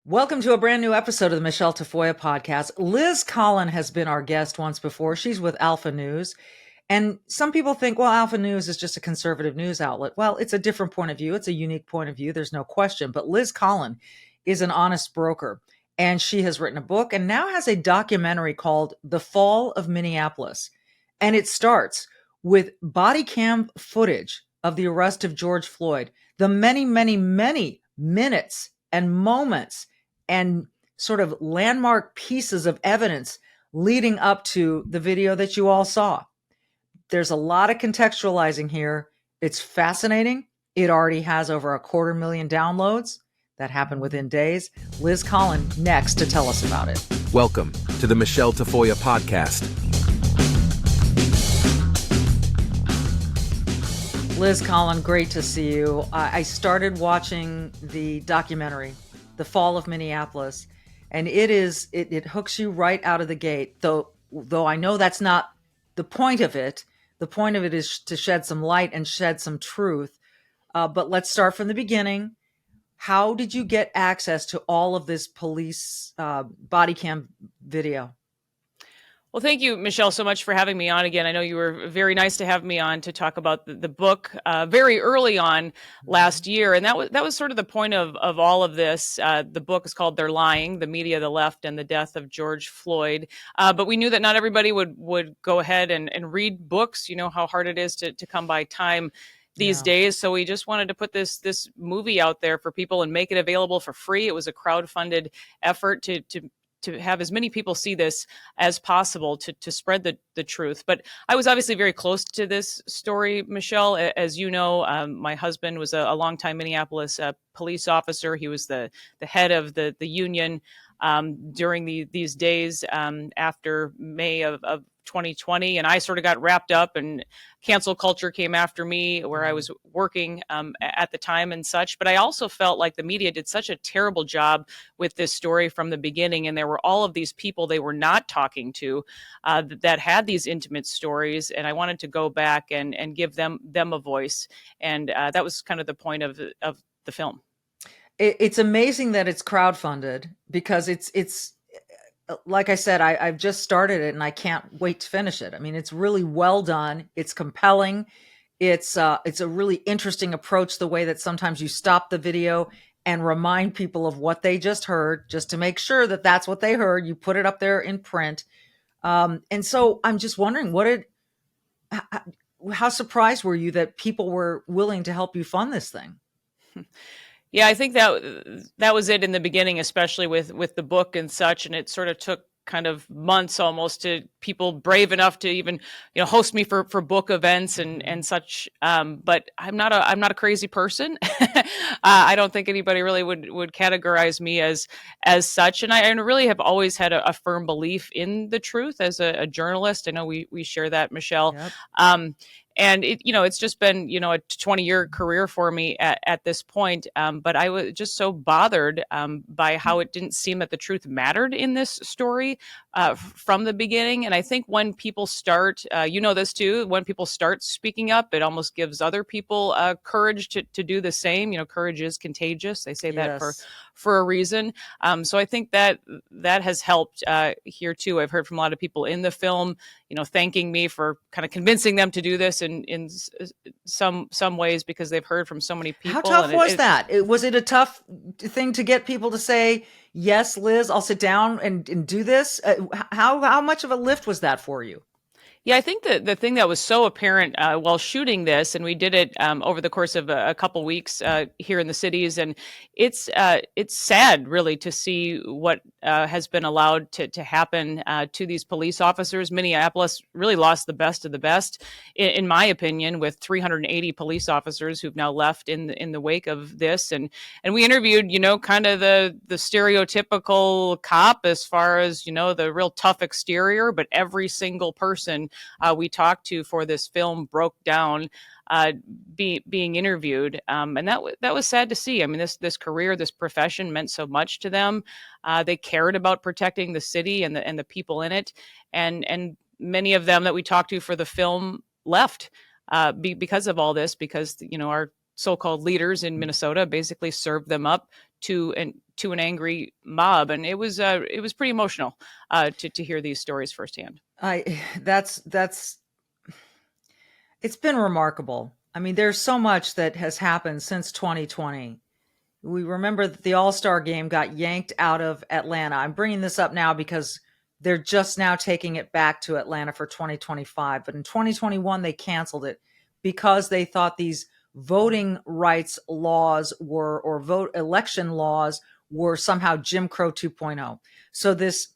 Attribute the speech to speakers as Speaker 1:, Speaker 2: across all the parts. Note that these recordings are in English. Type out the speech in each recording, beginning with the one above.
Speaker 1: Welcome to a brand new episode of the Michele Tafoya podcast. Liz Collin has been our guest once before. She's with Alpha News. And some people think, well, Alpha News is just a conservative news outlet. Well, it's a different point of view. It's a unique point of view. There's no question. But Liz Collin is an honest broker. And she has written a book and now has a documentary called The Fall of Minneapolis. And it starts with body cam footage of the arrest of George Floyd, the many, many, many minutes and moments and sort of landmark pieces of evidence leading up to the video that you all saw. There's a lot of contextualizing here. It's fascinating. It already has over 250,000 downloads. That happened within days. Liz Collin next to tell us about it.
Speaker 2: Welcome to the Michele Tafoya podcast.
Speaker 1: Liz Collin, great to see you. I started watching the documentary, The Fall of Minneapolis, and it hooks you right out of the gate. Though I know that's not the point of it. The point of it is to shed some light and shed some truth. But let's start from the beginning. How did you get access to all of this police body cam video?
Speaker 3: Well, thank you, Michele, so much for having me on again. I know you were very nice to have me on to talk about the book very early on last year. And that was sort of the point of all of this. The book is called They're Lying, The Media, the Left, and the Death of George Floyd. But we knew that not everybody would go ahead and read books. You know how hard it is to come by time these days. So we just wanted to put this movie out there for people and make it available for free. It was a crowdfunded effort to have as many people see this as possible to spread the truth. But I was obviously very close to this story, Michele. As you know, my husband was a longtime Minneapolis police officer. He was the head of the union during these days after May of 2020. And I sort of got wrapped up and cancel culture came after me where I was working at the time and such. But I also felt like the media did such a terrible job with this story from the beginning. And there were all of these people they were not talking to that had these intimate stories. And I wanted to go back and give them a voice. And that was kind of the point of the film.
Speaker 1: It's amazing that it's crowdfunded because it's like I said, I've just started it and I can't wait to finish it. I mean, it's really well done. It's compelling. It's a really interesting approach, the way that sometimes you stop the video and remind people of what they just heard, just to make sure that that's what they heard. You put it up there in print. And so I'm just wondering, how surprised were you that people were willing to help you fund this thing?
Speaker 3: Yeah, I think that was it in the beginning, especially with the book and such. And it sort of took kind of months almost to people brave enough to even, host me for book events and such. But I'm not a crazy person. I don't think anybody really would categorize me as such. And I really have always had a firm belief in the truth as a journalist. I know we share that, Michele. Yep. And it's just been, a 20-year career for me at this point. But I was just so bothered by how it didn't seem that the truth mattered in this story from the beginning. And I think when people start, this too, when people start speaking up, it almost gives other people courage to do the same. Courage is contagious. They say that for a reason. So I think that has helped here too. I've heard from a lot of people in the film, thanking me for kind of convincing them to do this in some ways because they've heard from so many people.
Speaker 1: How tough was that? Was it a tough thing to get people to say, yes, Liz, I'll sit down and do this? How much of a lift was that for you?
Speaker 3: Yeah, I think the thing that was so apparent while shooting this, and we did it over the course of a couple weeks here in the cities, and it's sad really to see what has been allowed to happen to these police officers. Minneapolis really lost the best of the best, in my opinion, with 380 police officers who've now left in the wake of this, and we interviewed, kind of the stereotypical cop as far as the real tough exterior, but every single person we talked to for this film broke down being interviewed. And that was sad to see. I mean, this career, this profession meant so much to them. They cared about protecting the city and the people in it. And many of them that we talked to for the film left because of all this, because, our so-called leaders in Minnesota basically served them up to to an angry mob, and it was pretty emotional to hear these stories firsthand.
Speaker 1: That's it's been remarkable. I mean, there's so much that has happened since 2020. We remember that the All-Star game got yanked out of Atlanta. I'm bringing this up now because they're just now taking it back to Atlanta for 2025. But in 2021, they canceled it because they thought these voting rights laws election laws were somehow Jim Crow 2.0. So this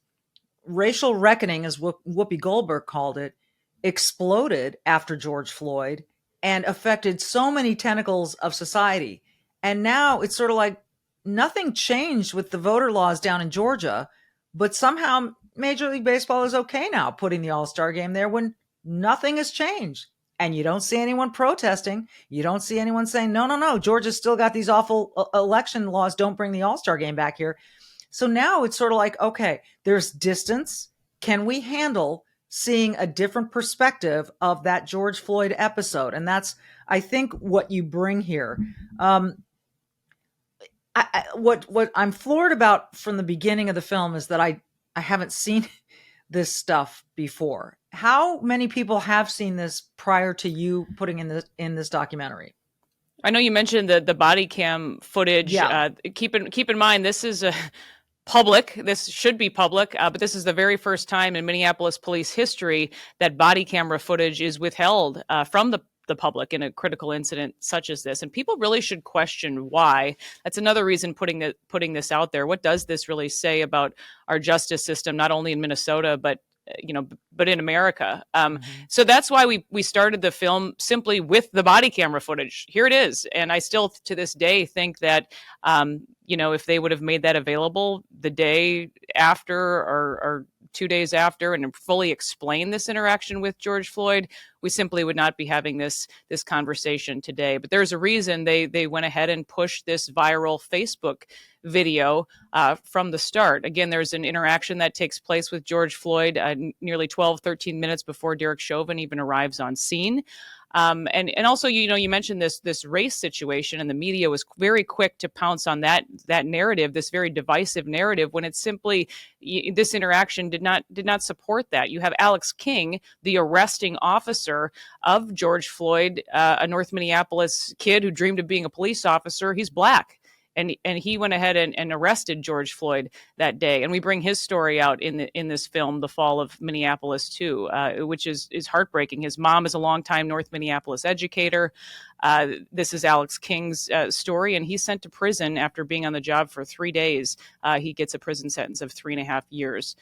Speaker 1: racial reckoning, as Whoopi Goldberg called it, exploded after George Floyd and affected so many tentacles of society. And now it's sort of like nothing changed with the voter laws down in Georgia, but somehow Major League Baseball is okay now putting the All-Star game there when nothing has changed. And you don't see anyone protesting. You don't see anyone saying, no, Georgia's still got these awful election laws. Don't bring the All-Star game back here. So now it's sort of like, okay, there's distance. Can we handle seeing a different perspective of that George Floyd episode? And that's, I think, what you bring here. What I'm floored about from the beginning of the film is that I haven't seen this stuff before. How many people have seen this prior to you putting in this documentary?
Speaker 3: I know you mentioned the body cam footage.
Speaker 1: Yeah.
Speaker 3: Keep in mind, this is public. This should be public, but this is the very first time in Minneapolis police history that body camera footage is withheld from the public in a critical incident such as this. And people really should question why. That's another reason putting this out there. What does this really say about our justice system, not only in Minnesota, but in America? So that's why we started the film simply with the body camera footage. Here it is. And I still, to this day, think that, if they would have made that available the day after or 2 days after and fully explained this interaction with George Floyd, we simply would not be having this conversation today. But there's a reason they went ahead and pushed this viral Facebook video from the start. Again, there's an interaction that takes place with George Floyd nearly 13 minutes before Derek Chauvin even arrives on scene. And also, you mentioned this race situation, and the media was very quick to pounce on that narrative, this very divisive narrative, when it's simply this interaction did not support that. You have Alex King, the arresting officer of George Floyd, a North Minneapolis kid who dreamed of being a police officer. He's Black. And he went ahead and arrested George Floyd that day. And we bring his story out in this film, The Fall of Minneapolis, too, which is heartbreaking. His mom is a longtime North Minneapolis educator. This is Alex King's story, and he's sent to prison after being on the job for 3 days. He gets a prison sentence of 3.5 years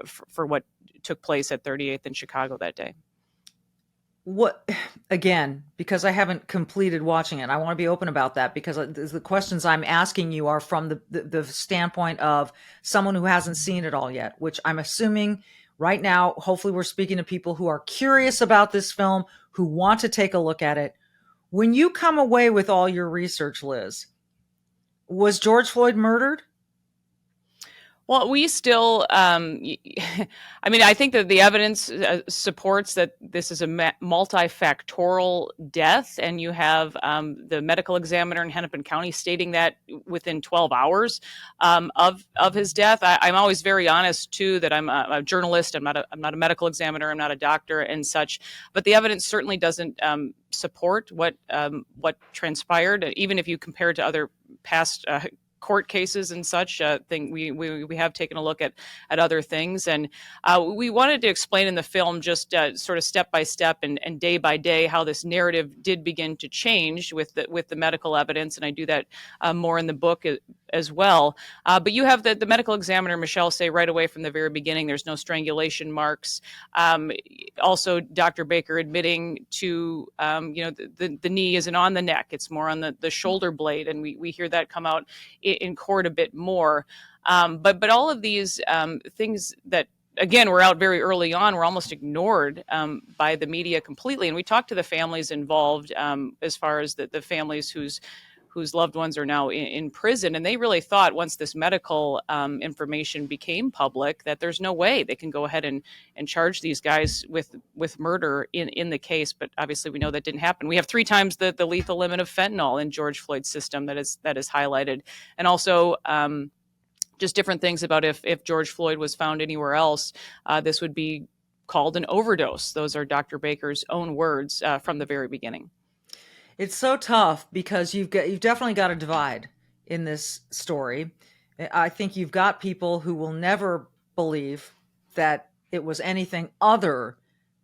Speaker 3: for what took place at 38th in Chicago that day.
Speaker 1: What, again, because I haven't completed watching it, I want to be open about that, because the questions I'm asking you are from the standpoint of someone who hasn't seen it all yet, which I'm assuming right now, hopefully we're speaking to people who are curious about this film, who want to take a look at it. When you come away with all your research, Liz, was George Floyd murdered?
Speaker 3: Well, we still, I think that the evidence supports that this is a multifactorial death, and you have the medical examiner in Hennepin County stating that within 12 hours of his death. I'm always very honest too that I'm a journalist. I'm not a medical examiner. I'm not a doctor and such. But the evidence certainly doesn't support what transpired, even if you compare it to other past court cases and such. We have taken a look at other things, and we wanted to explain in the film just sort of step by step and day by day how this narrative did begin to change with the medical evidence, and I do that more in the book as well. But you have the medical examiner, Michele, say right away from the very beginning there's no strangulation marks. Also, Dr. Baker admitting to the knee isn't on the neck, it's more on the shoulder blade, and we hear that come out in court a bit more. But all of these things that, again, were out very early on, were almost ignored by the media completely. And we talked to the families involved, as far as the families whose loved ones are now in prison. And they really thought once this medical information became public that there's no way they can go ahead and charge these guys with murder in the case. But obviously we know that didn't happen. We have 3 times the lethal limit of fentanyl in George Floyd's system that is highlighted. And also just different things about if George Floyd was found anywhere else, this would be called an overdose. Those are Dr. Baker's own words from the very beginning.
Speaker 1: It's so tough because you've definitely got a divide in this story. I think you've got people who will never believe that it was anything other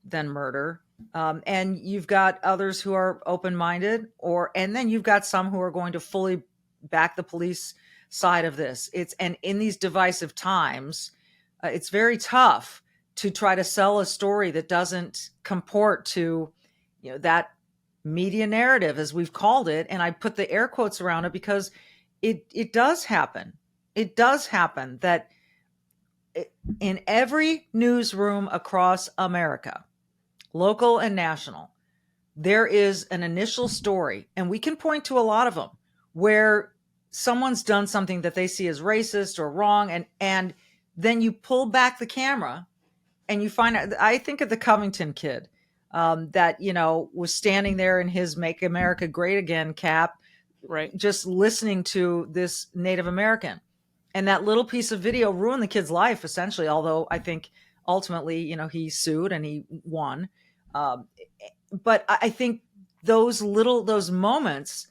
Speaker 1: than murder. And you've got others who are open-minded, and then you've got some who are going to fully back the police side of this. And in these divisive times, it's very tough to try to sell a story that doesn't comport to, that media narrative, as we've called it. And I put the air quotes around it because it does happen. It does happen that in every newsroom across America, local and national, there is an initial story, and we can point to a lot of them, where someone's done something that they see as racist or wrong, and then you pull back the camera and you find out. I think of the Covington kid that was standing there in his "Make America Great Again" cap,
Speaker 3: right,
Speaker 1: just listening to this Native American, and that little piece of video ruined the kid's life essentially. Although I think ultimately, he sued and he won. But I think those moments,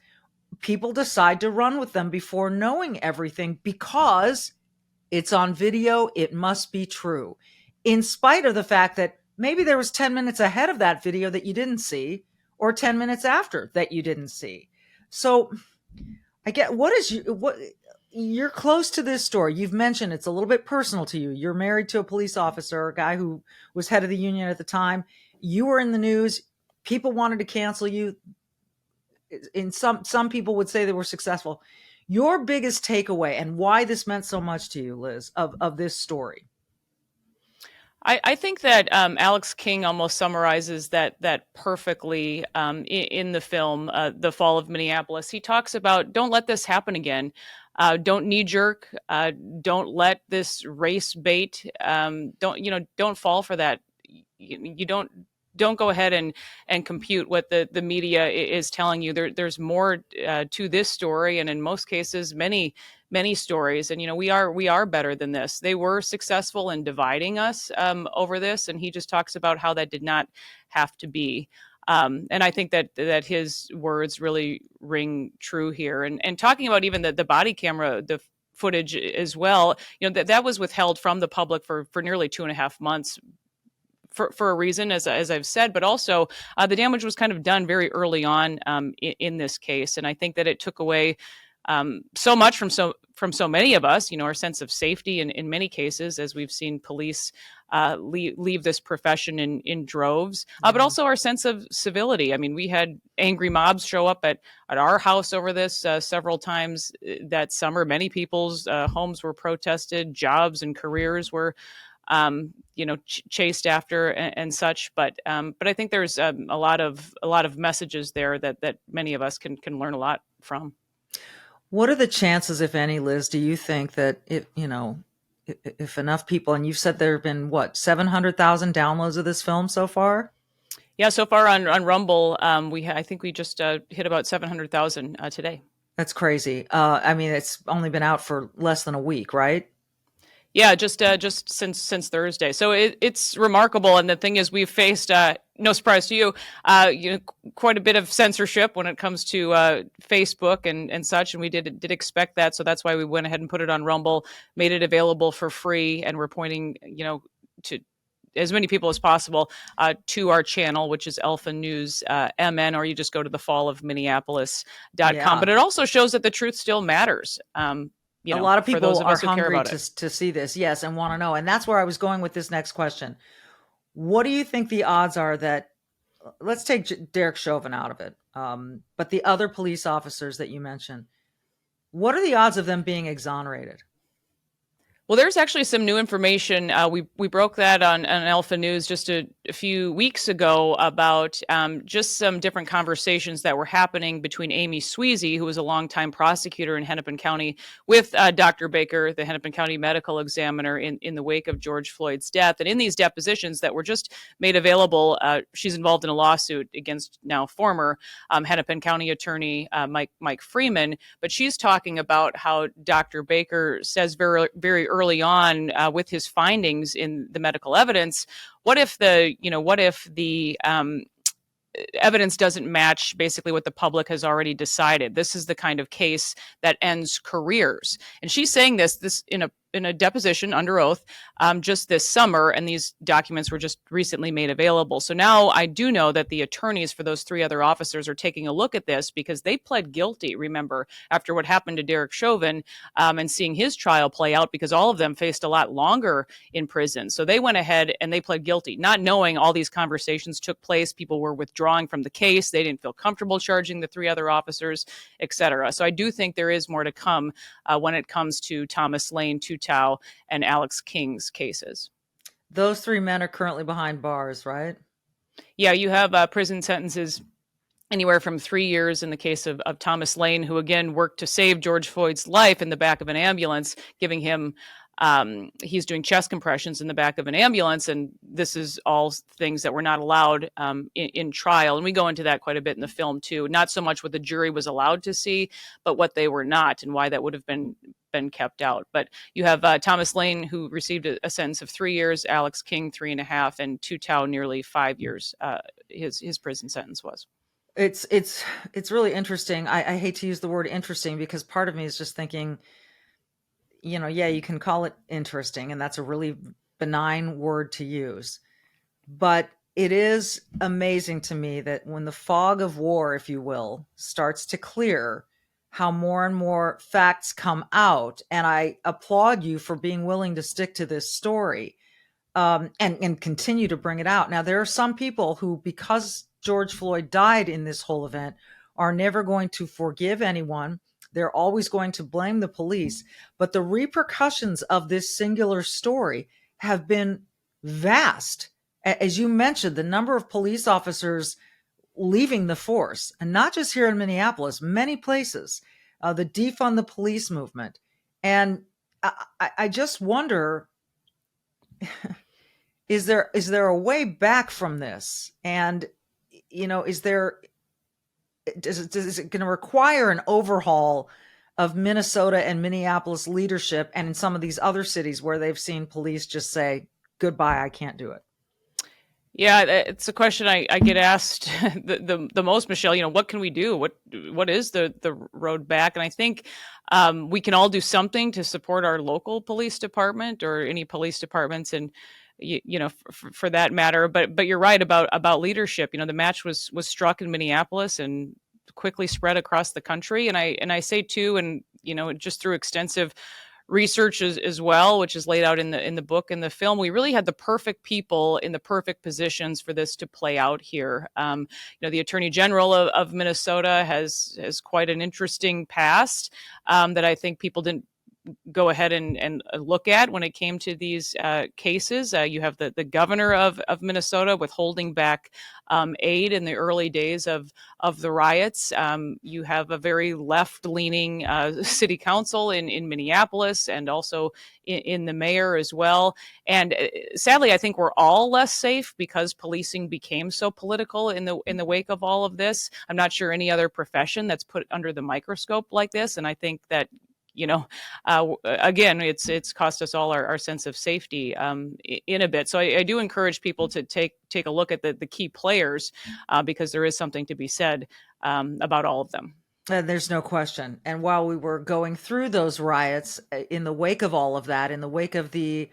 Speaker 1: people decide to run with them before knowing everything because it's on video. It must be true, in spite of the fact that maybe there was 10 minutes ahead of that video that you didn't see, or 10 minutes after that you didn't see. So I get you're close to this story. You've mentioned it's a little bit personal to you. You're married to a police officer, a guy who was head of the union at the time. You were in the news. People wanted to cancel you. In some people would say they were successful. Your biggest takeaway and why this meant so much to you, Liz, of this story?
Speaker 3: I think that Alex King almost summarizes that perfectly in the film, The Fall of Minneapolis. He talks about, don't let this happen again. Don't knee jerk. Don't let this race bait. Don't fall for that. You don't go ahead and compute what the media is telling you. There's more to this story, and in most cases, many stories. And we are better than this. They were successful in dividing us over this, and he just talks about how that did not have to be. And I think that his words really ring true here. And talking about even the body camera, the footage as well, that was withheld from the public for nearly 2.5 months. For a reason, as I've said, but also the damage was kind of done very early on in this case, and I think that it took away so much from so many of us. Our sense of safety in many cases, as we've seen police leave this profession in droves, but also our sense of civility. I mean, we had angry mobs show up at our house over this several times that summer. Many people's homes were protested, jobs and careers were chased after and such. But I think there's a lot of messages there that many of us can learn a lot from.
Speaker 1: What are the chances, if any, Liz, do you think that if enough people, and you've said there have been 700,000 downloads of this film so far?
Speaker 3: Yeah, so far on Rumble, I think we just hit about 700,000 today.
Speaker 1: That's crazy. I mean, it's only been out for less than a week, right?
Speaker 3: Yeah, just since Thursday. So it's remarkable. And the thing is, we've faced, no surprise to you, quite a bit of censorship when it comes to Facebook and such. And we did expect that. So that's why we went ahead and put it on Rumble, made it available for free. And we're pointing, to as many people as possible to our channel, which is Alpha News MN, or you just go to the fallofminneapolis.com.
Speaker 1: Yeah.
Speaker 3: But it also shows that the truth still matters.
Speaker 1: A lot of people are hungry to see this, yes, and want to know. And that's where I was going with this next question. What do you think the odds are that, let's take Derek Chauvin out of it, but the other police officers that you mentioned, what are the odds of them being exonerated?
Speaker 3: Well, there's actually some new information. We broke that on Alpha News just a few weeks ago about just some different conversations that were happening between Amy Sweezy, who was a longtime prosecutor in Hennepin County, with Dr. Baker, the Hennepin County medical examiner, in the wake of George Floyd's death. And in these depositions that were just made available, she's involved in a lawsuit against now former Hennepin County attorney Mike Freeman. But she's talking about how Dr. Baker says very early on with his findings in the medical evidence, what if the evidence doesn't match basically what the public has already decided? This is the kind of case that ends careers. And she's saying this in a deposition under oath just this summer, and these documents were just recently made available. So now I do know that the attorneys for those three other officers are taking a look at this because they pled guilty, remember, after what happened to Derek Chauvin, and seeing his trial play out, because all of them faced a lot longer in prison. So they went ahead and they pled guilty, not knowing all these conversations took place. People were withdrawing from the case. They didn't feel comfortable charging the three other officers, et cetera. So I do think there is more to come when it comes to Thomas Lane, Tao, and Alex King's cases.
Speaker 1: Those three men are currently behind bars, right?
Speaker 3: Yeah, you have prison sentences anywhere from 3 years in the case of Thomas Lane, who again worked to save George Floyd's life in the back of an ambulance, giving him he's doing chest compressions in the back of an ambulance, and this is all things that were not allowed in trial. And we go into that quite a bit in the film too. Not so much what the jury was allowed to see, but what they were not, and why that would have been kept out. But you have Thomas Lane, who received a sentence of 3 years, Alex King 3.5, and Tao nearly 5 years. His prison sentence was.
Speaker 1: It's really interesting. I hate to use the word interesting because part of me is just thinking, yeah, you can call it interesting, and that's a really benign word to use. But it is amazing to me that when the fog of war, if you will, starts to clear, how more and more facts come out. And I applaud you for being willing to stick to this story and continue to bring it out. Now, there are some people who, because George Floyd died in this whole event, are never going to forgive anyone. They're always going to blame the police. But the repercussions of this singular story have been vast. As you mentioned, the number of police officers leaving the force, and not just here in Minneapolis, many places, the defund the police movement. And I just wonder, is there a way back from this? And, is it going to require an overhaul of Minnesota and Minneapolis leadership, and in some of these other cities where they've seen police just say, goodbye, I can't do it?
Speaker 3: Yeah, it's a question I get asked the most, Michelle. What can we do? What is the road back? And I think we can all do something to support our local police department or any police departments, and for that matter. But you're right about leadership. The match was struck in Minneapolis and quickly spread across the country. And I say too, and just through extensive research as well, which is laid out in the book and the film, we really had the perfect people in the perfect positions for this to play out here. The Attorney General of Minnesota has quite an interesting past that I think people didn't go ahead and look at when it came to these cases. You have the governor of Minnesota withholding back aid in the early days of the riots. You have a very left-leaning city council in Minneapolis, and also in the mayor as well. And sadly, I think we're all less safe because policing became so political in the wake of all of this. I'm not sure any other profession that's put under the microscope like this, and I think that again, it's cost us all our sense of safety in a bit. So I do encourage people to take a look at the key players because there is something to be said about all of them.
Speaker 1: There's no question. And while we were going through those riots, in the wake of all of that, in the wake of the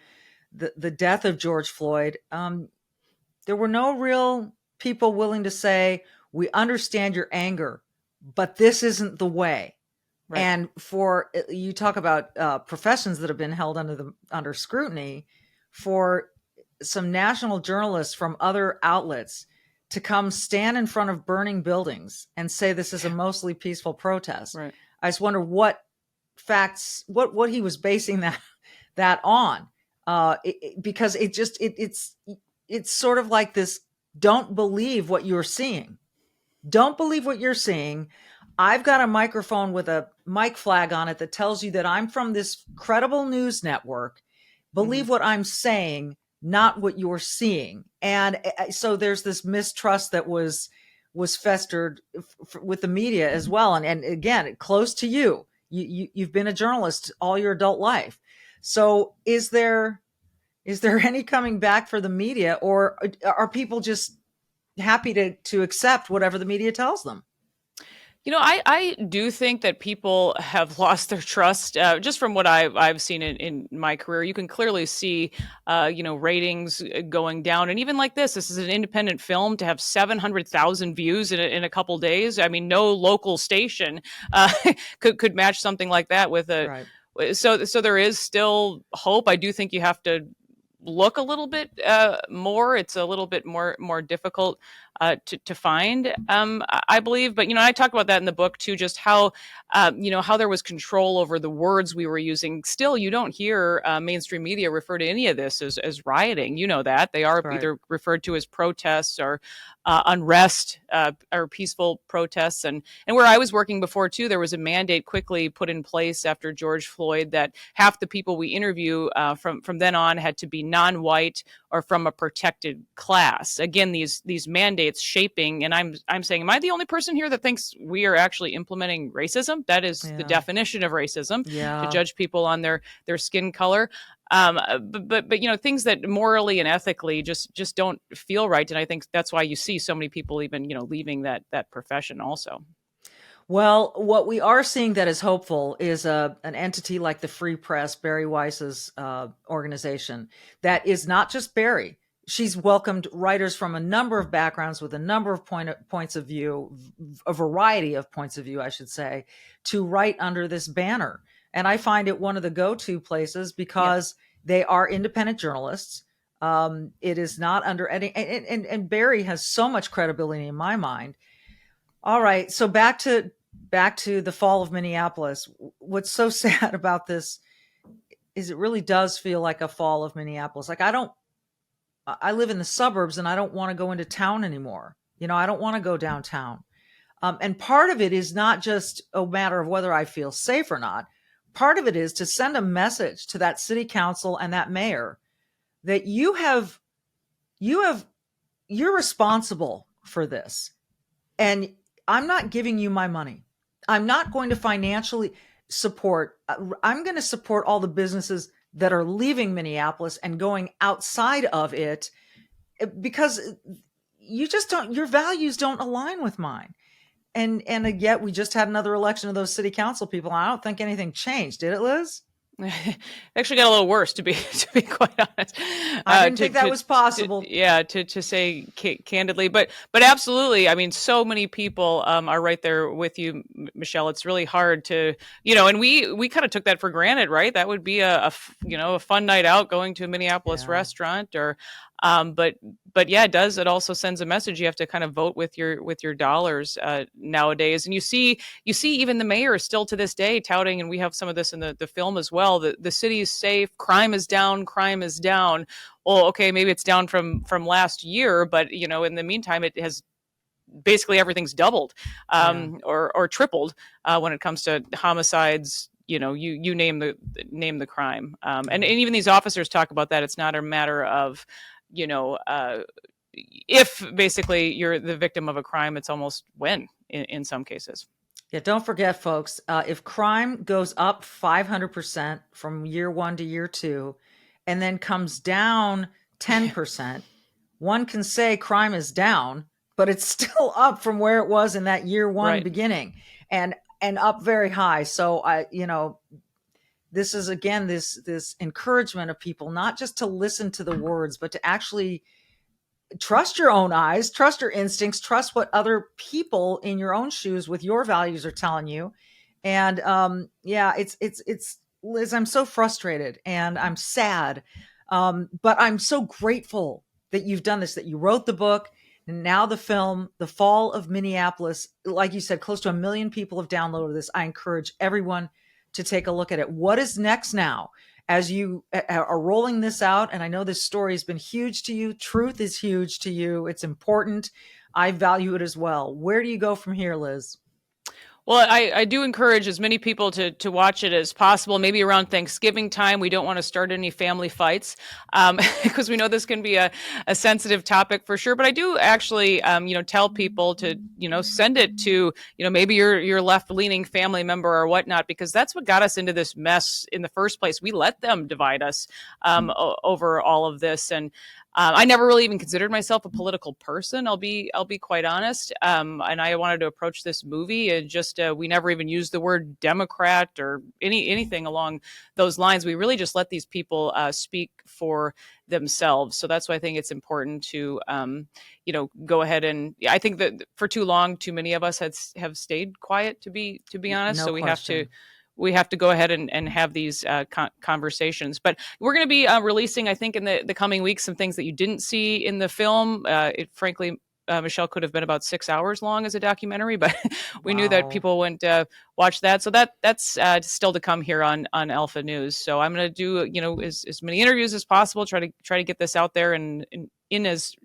Speaker 1: death of George Floyd, there were no real people willing to say, we understand your anger, but this isn't the way. Right. And you talk about professions that have been held under scrutiny, for some national journalists from other outlets to come stand in front of burning buildings and say this is a mostly peaceful protest. Right. I just wonder what facts, what he was basing that on, because it's sort of like this, don't believe what you're seeing. Don't believe what you're seeing. I've got a microphone with a mic flag on it that tells you that I'm from this credible news network. Believe what I'm saying, not what you're seeing. And so there's this mistrust that was festered with the media as well. And again, close to you. You've been a journalist all your adult life. So is there any coming back for the media, or are people just happy to accept whatever the media tells them?
Speaker 3: I do think that people have lost their trust, just from what I've seen in my career. You can clearly see, ratings going down. And even like this is an independent film to have 700,000 views in a couple days. I mean, no local station could match something like that with a. Right. So there is still hope. I do think you have to look a little bit more. It's a little bit more difficult to find, I believe. But, I talk about that in the book too, just how, how there was control over the words we were using. Still, you don't hear mainstream media refer to any of this as rioting. You know that. They are either referred to as protests or unrest or peaceful protests. And where I was working before too, there was a mandate quickly put in place after George Floyd that half the people we interview from then on had to be non-white or from a protected class. Again, these mandates shaping, and I'm saying, am I the only person here that thinks we are actually implementing racism? That is the definition of racism, to judge people on their skin color. But things that morally and ethically just don't feel right. And I think that's why you see so many people even, leaving that profession also.
Speaker 1: Well, what we are seeing that is hopeful is an entity like the Free Press, Barry Weiss's organization, that is not just Barry. She's welcomed writers from a number of backgrounds with a number of points of view, a variety of points of view, I should say, to write under this banner. And I find it one of the go-to places because they are independent journalists. It is not under any, and Barry has so much credibility in my mind. All right, so back to the fall of Minneapolis. What's so sad about this is it really does feel like a fall of Minneapolis. Like I live in the suburbs and I don't want to go into town anymore. I don't want to go downtown. And part of it is not just a matter of whether I feel safe or not. Part of it is to send a message to that city council and that mayor that you're responsible for this. And I'm not giving you my money. I'm not going to financially support. I'm going to support all the businesses that are leaving Minneapolis and going outside of it, because your values don't align with mine. And yet we just had another election of those city council people. And I don't think anything changed. Did it, Liz?
Speaker 3: Actually got a little worse, to be quite honest.
Speaker 1: I didn't think that was possible.
Speaker 3: To say candidly, but absolutely. I mean, so many people are right there with you, Michele. It's really hard to, and we kind of took that for granted, right? That would be a fun night out, going to a Minneapolis restaurant, or but yeah, it also sends a message. You have to kind of vote with your dollars nowadays. And you see even the mayor is still to this day touting, and we have some of this in the film as well, that the city is safe, crime is down. Well, okay, maybe it's down from last year, but in the meantime, it has basically everything's doubled or tripled when it comes to homicides. You name the crime. And even these officers talk about that. It's not a matter of, if basically you're the victim of a crime, it's almost when in some cases.
Speaker 1: Yeah, don't forget, folks, if crime goes up 500% from year one to year two, and then comes down 10%, one can say crime is down, but it's still up from where it was in that year one beginning, and up very high. So this is, again, this encouragement of people not just to listen to the words, but to actually trust your own eyes, trust your instincts, trust what other people in your own shoes with your values are telling you. And it's Liz, I'm so frustrated and I'm sad. But I'm so grateful that you've done this, that you wrote the book, and now the film, The Fall of Minneapolis. Like you said, close to 1 million people have downloaded this. I encourage everyone to take a look at it. What is next now? as you are rolling this out, and I know this story has been huge to you, truth is huge to you, it's important, I value it as well. Where do you go from here, Liz?
Speaker 3: Well, I do encourage as many people to watch it as possible. Maybe around Thanksgiving time, we don't want to start any family fights because we know this can be a sensitive topic for sure. But I do actually, tell people to, send it to, maybe your left-leaning family member or whatnot, because that's what got us into this mess in the first place. We let them divide us over all of this, and I never really even considered myself a political person. I'll be quite honest. And I wanted to approach this movie and just we never even used the word Democrat or anything along those lines. We really just let these people speak for themselves. So that's why I think it's important to go ahead, and I think that for too long, too many of us have stayed quiet. To be honest,
Speaker 1: No
Speaker 3: so
Speaker 1: question.
Speaker 3: we have to go ahead and have these conversations. But we're going to be releasing, I think, in the coming weeks, some things that you didn't see in the film. Frankly, Michelle, could have been about 6 hours long as a documentary, but we knew that people wouldn't watch that. So that's still to come here on Alpha News. So I'm going to do as many interviews as possible, try to get this out there and in as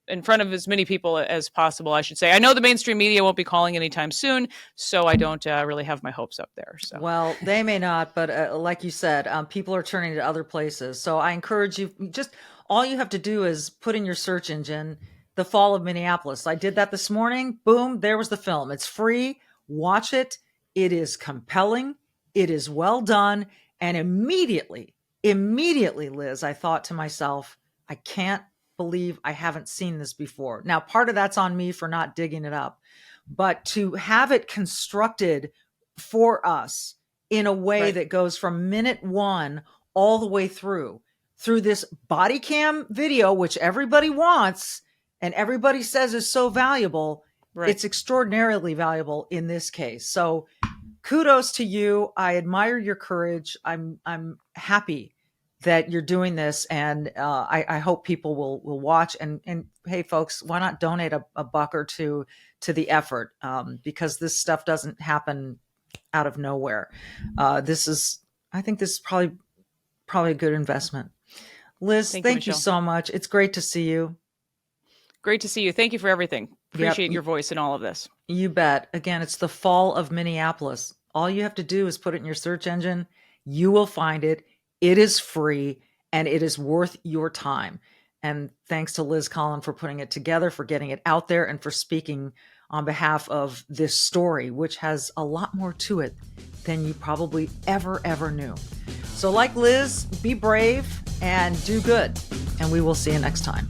Speaker 3: in front of as many people as possible, I should say. I know the mainstream media won't be calling anytime soon, so I don't really have my hopes up there. So.
Speaker 1: Well, they may not, but like you said, people are turning to other places. So I encourage you, just all you have to do is put in your search engine, The Fall of Minneapolis. I did that this morning. Boom, there was the film. It's free. Watch it. It is compelling. It is well done. And immediately, Liz, I thought to myself, I can't believe I haven't seen this before. Now, part of that's on me for not digging it up, but to have it constructed for us in a way that goes from minute one all the way through this body cam video, which everybody wants and everybody says is so valuable. It's extraordinarily valuable in this case. So kudos to you. I admire your courage. I'm happy that you're doing this, and I hope people will watch. And hey, folks, why not donate a buck or two to the effort? Because this stuff doesn't happen out of nowhere. I think this is probably a good investment. Liz, thank you so much. It's great to see you.
Speaker 3: Great to see you. Thank you for everything. Appreciate your voice in all of this.
Speaker 1: You bet. Again, it's The Fall of Minneapolis. All you have to do is put it in your search engine. You will find it. It is free and it is worth your time. And thanks to Liz Collin for putting it together, for getting it out there, and for speaking on behalf of this story, which has a lot more to it than you probably ever knew. So like Liz, be brave and do good. And we will see you next time.